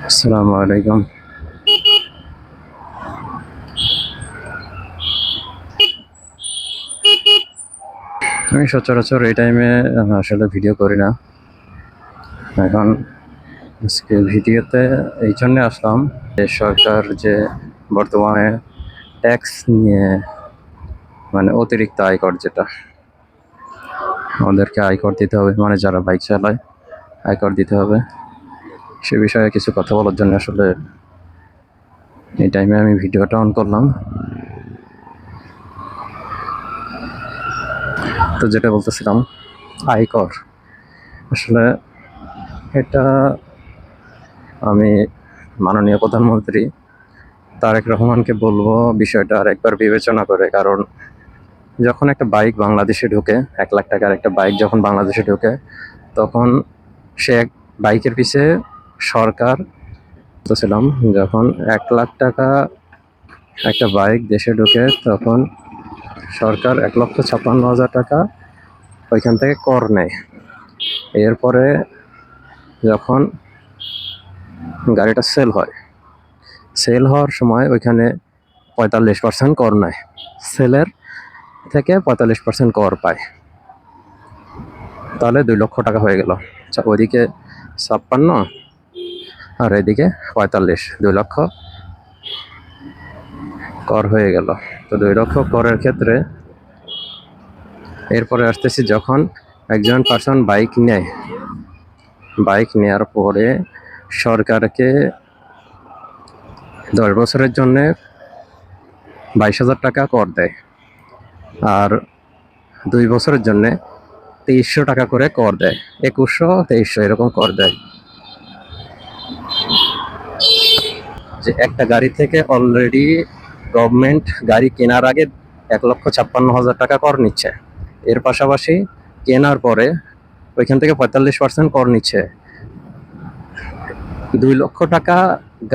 আসসালামু আলাইকুম। আমি সচরাচর এই টাইমে আসলে ভিডিও করি না। এখন আজকে ভিডিওতে এই জন্যে আসলাম যে সরকার যে বর্তমানে ট্যাক্স নিয়ে মানে অতিরিক্ত আয়কর, যেটা আমাদেরকে আয়কর দিতে হবে, মানে যারা বাইক চালায় আয়কর দিতে হবে, সে বিষয়ে কিছু কথা বলার জন্য আসলে এই টাইমে আমি ভিডিওটা অন করলাম। তো যেটা বলতেছিলাম, আয়কর আসলে এটা আমি মাননীয় প্রধানমন্ত্রী তারেক রহমানকে বলবো বিষয়টা আরেকবার বিবেচনা করে। কারণ যখন একটা বাইক বাংলাদেশে ঢোকে, 1 লাখ টাকার একটা বাইক যখন বাংলাদেশে ঢোকে, তখন সে বাইকের পিছে সরকার বলতেছিলাম, যখন 1 লাখ টাকা একটা বাইক দেশে ঢোকে, তখন সরকার 1,56,হাজার টাকা ওইখান থেকে কর নেয়। এরপরে যখন গাড়িটা সেল হওয়ার সময় ওইখানে 45% কর নেয়, সেলের থেকে 45% কর পায়। তাহলে 2 লক্ষ টাকা হয়ে গেল। ওইদিকে 56 আর এদিকে 45, 2 লক্ষ কর হয়ে গেল। তো 2 লক্ষ করের ক্ষেত্রে এরপরে আসতেছি, যখন একজন পার্সন বাইক নেয়ার পরে সরকারকে 10 বছরের জন্য 22,000 টাকা কর দেয়, আর 2 বছরের জন্য 2300 টাকা করে কর দেয়, 2100, 2300 এরকম কর দেয়। যে একটা গাড়ি থেকে অলরেডি গভর্নমেন্ট গাড়ি কেনার আগে 1,56,000 টাকা কর নিচ্ছে, এর পাশাপাশি কেনার পরে ওইখান থেকে 45% কর নিচ্ছে। 2 লক্ষ টাকা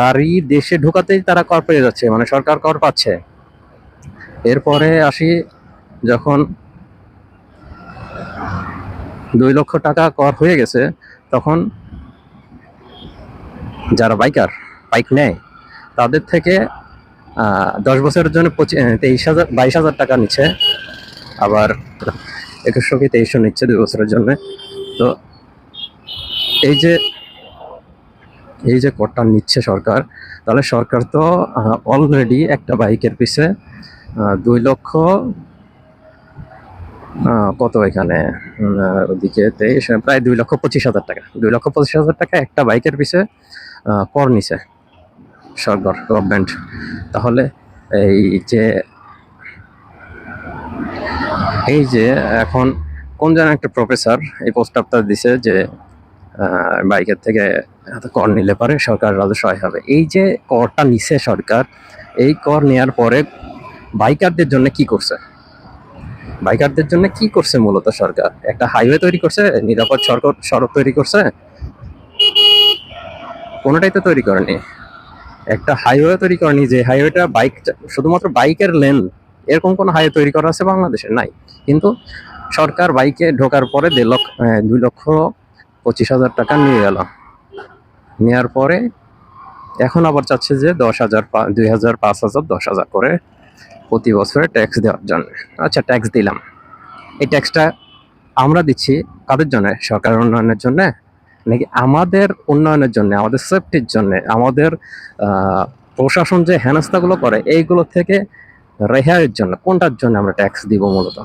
গাড়ি দেশে ঢোকাতেই তারা কর পেয়ে যাচ্ছে, মানে সরকার কর পাচ্ছে। এরপরে আসি, যখন 2 লক্ষ টাকা কর হয়ে গেছে, তখন যারা বাইক নেয় তাদের থেকে 10 বছরের জন্য 22,000 টাকা নিচ্ছে, আবার 2100 কি 2300 নিচ্ছে 2 বছরের জন্য। তো এই যে করটা নিচ্ছে সরকার, তাহলে সরকার তো অলরেডি একটা বাইকের পিছে 2 লক্ষ কত এখানে ওদিকে 23, প্রায় 2,25,000 টাকা, 2,25,000 টাকা একটা বাইকের পিছে কর নিছে সরকার, গভর্নমেন্ট। তাহলে এই যে এখন কোন যেন একটা প্রফেসর এই প্রস্তাবটা দিছে যে বাইকের থেকে কর নিলে পারে সরকার রাজস্ব আয় হবে। এই যে করটা নিছে সরকার, এই কর নেওয়ার পরে বাইকারদের জন্য কি করছে মূলত সরকার? একটা হাইওয়ে তৈরি করছে, নিরাপদ সড়ক তৈরি করছে? কোনোটাই তো তৈরি করেনি। একটা হাইওয়ে তৈরি করেনি, যে হাইওয়েটা শুধুমাত্র বাইকের লেন, এরকম কোনো হাইওয়ে তৈরি করা আছে বাংলাদেশে? নাই। কিন্তু সরকার বাইকে ঢোকার পরে 2,25,000 টাকা নিয়ে গেল। নেওয়ার পরে এখন আবার চাচ্ছে যে 10,000, 2,000, 5,000, 10,000 করে প্রতি বছরে ট্যাক্স দেওয়ার জন্য। আচ্ছা, ট্যাক্স দিলাম। এই ট্যাক্সটা আমরা দিচ্ছি কাদের জন্য? সরকারের উন্নয়নের জন্য, নাকি আমাদের উন্নয়নের জন্য, আমাদের সেফটির জন্য, আমাদের প্রশাসন যে হেনস্থাগুলো করে এইগুলো থেকে রেহাইয়ের জন্য? কোনটার জন্য আমরা ট্যাক্স দিব মূলত?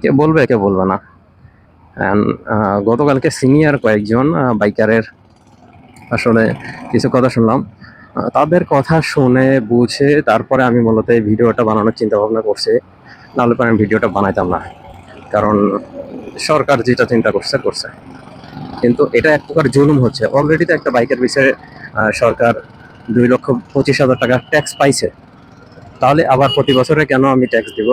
কে বলবে, কে বলবে না? গতকালকে সিনিয়র কয়েকজন বাইকারের আসলে কিছু কথা শুনলাম। তাদের কথা শুনে বুঝে তারপরে আমি মূলত এই ভিডিওটা বানানোর চিন্তা ভাবনা করছি। নাহলে পরে আমি ভিডিওটা বানাইতাম না, কারণ সরকার যেটা চিন্তা করছে। কিন্তু এটা এক প্রকার জুলুম হচ্ছে। অলরেডি তো একটা বাইকের পিছনে সরকার 2,25,000 টাকা ট্যাক্স পাইছে, তাহলে আবার প্রতি বছরে কেন আমি ট্যাক্স দিব?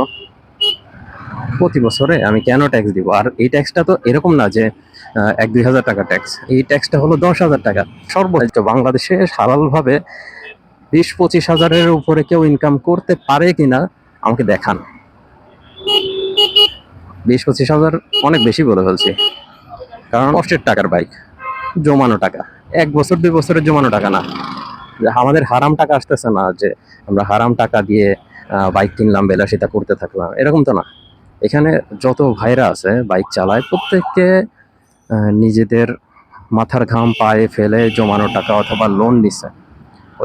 প্রতি বছরে আমি কেন ট্যাক্স দিব? আর এই ট্যাক্সটা তো এরকম না যে 1-2 হাজার টাকা ট্যাক্স। এই ট্যাক্সটা হলো 10,000 টাকা। সর্বোচ্চ বাংলাদেশে হালালভাবে 20-25 হাজারের উপরে কেউ ইনকাম করতে পারে কিনা আমাকে দেখান। 20-25 হাজার অনেক বেশি বলে ফেলছি, কারণ কষ্টের টাকার বাইক, জমানো টাকা, 1 বছর 2 বছরের জমানো টাকা না। যে আমাদের হারাম টাকা আসতেছে না, যে আমরা হারাম টাকা দিয়ে বাইক কিনলাম, বিলাসিতা করতে থাকলাম, এরকম তো না। এখানে যত ভাইরা আছে বাইক চালায়, প্রত্যেককে নিজেদের মাথার ঘাম পায়ে ফেলে জমানো টাকা অথবা লোন নিছে।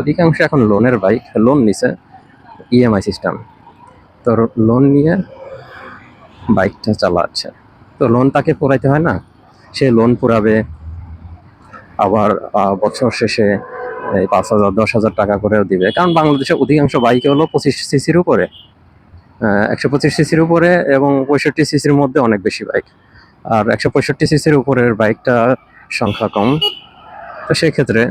অধিকাংশ এখন লোনের বাইক, লোন নিছে, ইএমআই সিস্টেম। তো লোন নিয়ে বাইকটা চালাচ্ছে, তো লোন তাকে পুরাইতে হয় না, সে লোন পুরাবে, আবার বছর শেষে এই 5,000 10,000 টাকা করেও দিবে। কারণ বাংলাদেশে অধিকাংশ বাইকে হলো 25 সিসির উপরে, 125 সিসির উপরে এবং 65 সিসির মধ্যে অনেক বেশি বাইক। আর 165 সিসির উপরের বাইকটা সংখ্যা কম, তো সেক্ষেত্রে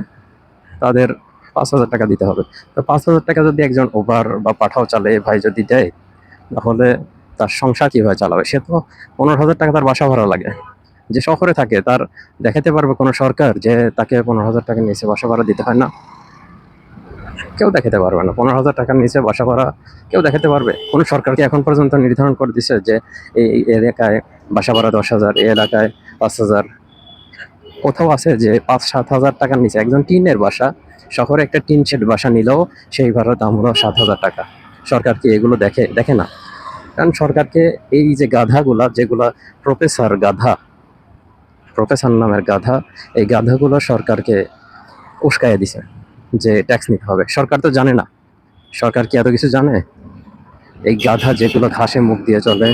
তাদের 5,000 টাকা দিতে হবে। তো 5,000 টাকা যদি একজন ওভার বা পাঠাও চালে ভাই যদি দেয়, তাহলে তার সংসার কিভাবে চালাবে? সে তো 15,000 টাকা তার বাসা ভাড়া লাগে। যে শহরে থাকে তার দেখাতে পারবে কোনো সরকার যে তাকে 15,000 টাকার নিচে বাসা ভাড়া দিতে হয় না? কেউ দেখাতে পারবে না। 15,000 টাকার নিচে বাসা ভাড়া কেউ দেখাতে পারবে? কোনো সরকার কি এখন পর্যন্ত নির্ধারণ করে দিছে যে এই এলাকায় বাসা ভাড়া 10,000, এই এলাকায় 5,000? কোথাও আছে যে 5-7 হাজার টাকার নিচে? একজন টিনের বাসা, শহরে একটা টিন শেড বাসা নিলেও সেই ভাড়ার দাম হলো 7,000 টাকা। সরকার কি এগুলো দেখে? দেখে না। কারণ সরকারকে এই যে গাধাগুলা, যেগুলা প্রফেসর গাধা, প্রফেসর নামের গাধা, এই গাধাগুলো সরকারকে উস্কাইয়া দিছে যে ট্যাক্স নিতে হবে। সরকার তো জানে না। সরকার কি এত কিছু জানে? এই গাধা যেগুলো ঘাসে মুখ দিয়ে চলে,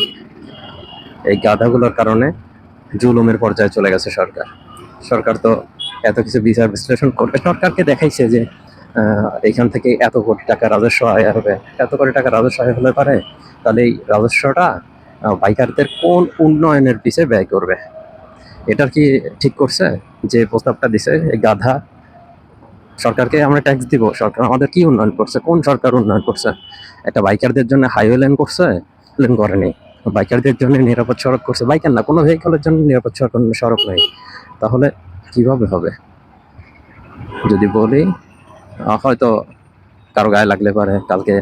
এই গাধাগুলোর কারণে জুলুমের পর্যায়ে চলে গেছে সরকার। সরকার তো এত কিছু বিচার বিশ্লেষণ করবে, সরকারকে দেখাইছে যে এখান থেকে এত কোটি টাকা রাজস্ব আয় হবে। এত কোটি টাকা রাজস্ব আয় হলে পারে, তাহলে এই রাজস্বটা বাইকারদের কোন উন্নয়নের পিছে ব্যয় করবে? এটার কি ঠিক করছে? যে প্রস্তাবটা দিছে এই গাধা, সরকারকে আমরা ট্যাক্স দিব, সরকার আমাদের কি উন্নয়ন করছে? কোন সরকার উন্নয়ন করছে? একটা বাইকারদের জন্য হাইওয়ে লেন করছে? লেন করেনি। বাইকারদের জন্য নিরাপদ সড়ক করছে? বাইকার না, কোনো ভেহিকলের জন্য নিরাপদ সড়ক নেই। তাহলে কিভাবে হবে? যদি বলি হয়তো কারো গায়ে লাগলে পারে কালকে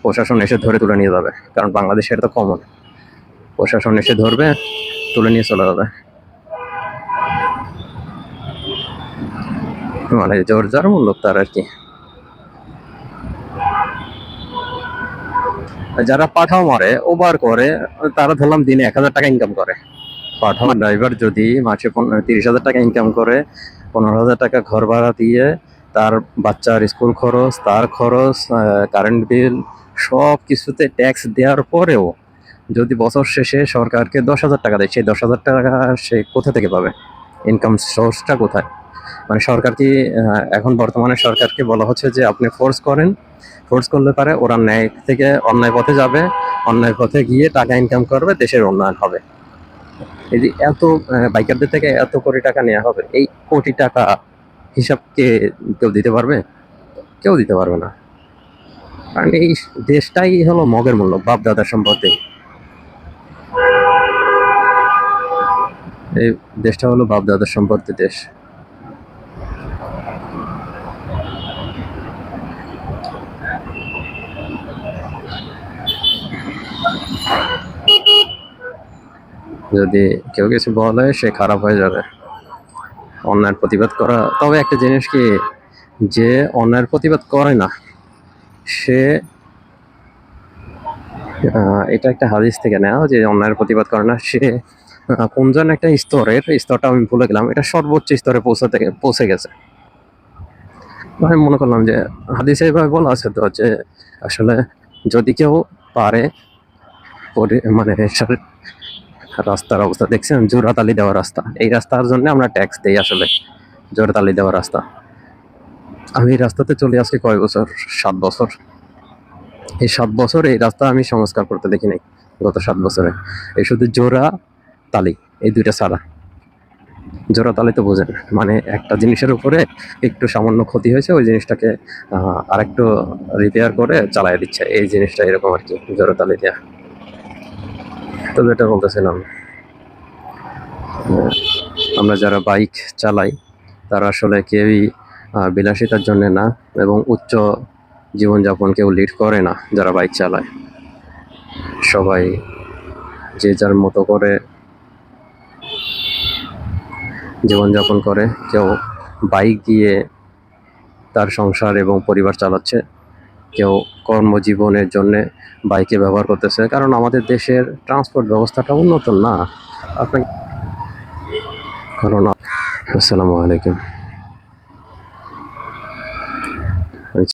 প্রশাসন এসে ধরে তুলে নিয়ে যাবে, কারণ বাংলাদেশে এটা তো কমন। প্রশাসন এসে ধরবে, তুলে নিয়ে চলে যাবে। মানে জোর যার মূল্য তার আর কি। যারা পাঠাও মারে, ওভার করে, তারা ধরলাম দিনে 1,000 টাকা ইনকাম করে। পাঠাও ড্রাইভার যদি মাসে 30,000 টাকা ইনকাম করে, 15,000 টাকা ঘর ভাড়া দিয়ে তার বাচ্চার স্কুল খরচ, তার খরচ, কারেন্ট বিল, সব কিছুতে ট্যাক্স দেওয়ার পরেও যদি বছর শেষে সরকারকে 10,000 টাকা দেয়, সেই 10,000 টাকা সে কোথা থেকে পাবে? ইনকাম সোর্সটা কোথায়? মানে সরকার কি এখন বর্তমানে সরকারকে বলা হচ্ছে যে আপনি ফোর্স করেন, ফোর্স করলে পারে ওরা ন্যায় থেকে অন্যায় পথে যাবে, অন্যায় পথে গিয়ে টাকা ইনকাম করবে, দেশের উন্নয়ন হবে। এই যে এত বাইকারদের থেকে এত কোটি টাকা নেওয়া হবে, এই কোটি টাকা হিসাব কেউ দিতে পারবে? কেউ দিতে পারবে না। কারণ এই দেশটাই হলো মগের মূল্য, বাপ দাদার সম্পত্তি। এই দেশটা হলো বাপ দাদার সম্পত্তি দেশ। যদি কেউ কিছু বলে সে খারাপ হয়ে যাবে। অন্যায়ের প্রতিবাদ করা, তবে একটা জিনিস কি, যে অন্যায়ের প্রতিবাদ করে না সে, এটা একটা হাদিস থেকে নেওয়া, যে অন্যায়ের প্রতিবাদ করে না সে কোন যেন একটা স্তরটা আমি ভুলে গেলাম, এটা সর্বোচ্চ স্তরে পৌঁছে গেছে। আমি মনে করলাম যে হাদিসে এভাবে বলা আছে তো, যে আসলে যদি কেউ পারে, মানে রাস্তার অবস্থা দেখছেন, জোড়াতালি দেওয়া রাস্তা, এই রাস্তার জন্য আমরা ট্যাক্স দিই আসলে, জোড়াতালি দেওয়া রাস্তা। আমি এই রাস্তাতে চলে আসছি কয় বছর? 7 বছর। এই 7 বছর এই রাস্তা আমি সংস্কার করতে দেখি নাই, গত 7 বছরে। এই শুধু জোড়া তালি, এই দুইটা ছাড়া। জোড়া তালি তো বোঝেন, মানে একটা জিনিসের উপরে একটু সামান্য ক্ষতি হয়েছে, ওই জিনিসটাকে আরেকটু রিপেয়ার করে চালাই দিচ্ছে, এই জিনিসটা এরকম আর কি, জোড়া তালি দেওয়া। তো যেটা বলতেছিলাম, আমরা যারা বাইক চালাই তারা আসলে কেউই বিলাসিতার জন্য না, এবং উচ্চ জীবনযাপন কেউ লিড করে না যারা বাইক চালায়। সবাই যে যার মতো করে জীবনযাপন করে। কেউ বাইক দিয়ে তার সংসার এবং পরিবার চালাচ্ছে, কেউ কর্মজীবনের জন্যে বাইকে ব্যবহার করতেছে, কারণ আমাদের দেশের ট্রান্সপোর্ট ব্যবস্থাটা উন্নত না। আপনার কারণ। আসসালামু আলাইকুম।